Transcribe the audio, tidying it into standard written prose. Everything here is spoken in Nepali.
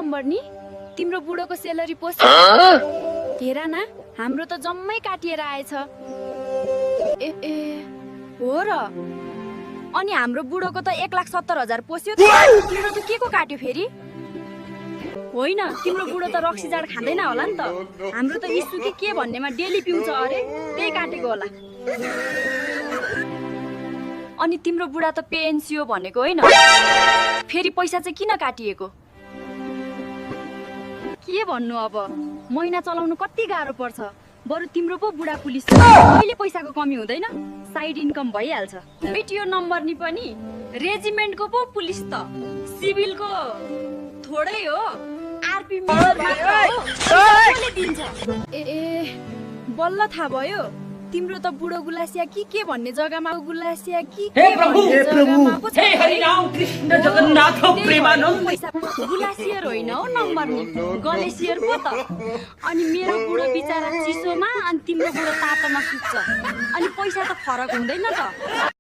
नम्बर नि तिम्रो बुढोको सेलरी पोस्ट हेर न हाम्रो त जम्मै काटिएर आएछ ए हो र अनि हाम्रो बुढोको त 1,70,000 पोस्यो तिम्रो त के को काट्यो फेरि होइन तिम्रो बुढो त रक्सी जाड खाँदैन होला नि त हाम्रो त इस्सु के भन्नेमा डेली पिउँछ अरे त्यही काटेको होला अनि तिम्रो बुढा त पेन्सियो भनेको होइन फेरि पैसा चाहिँ किन काटिएको के भन्नु अब महिना चलाउनु कति गाह्रो पर्छ बरु तिम्रो पो बुढा पुलिस कहिले पैसाको कमी हुँदैन साइड इन्कम भइहाल्छ यो नम्बर नि पनि रेजिमेन्टको पो पुलिस त सिभिलको थोरै हो आरपी दिन्छ ए बल्ल थाहा भयो तिम्रो त बुढो गुलासिया के भन्ने जग्गामा गुलासिया हे प्रभु हे हरि राम कृष्ण जगन्नाथ प्रेमानन्द गुलासियर होइन हौ नम्बर नि गलेसियर पो त अनि मेरो बुढो बिचारा चिसोमा अनि तिम्रो बुढो तातोमा सुत्छ अनि पैसा त फरक हुँदैन त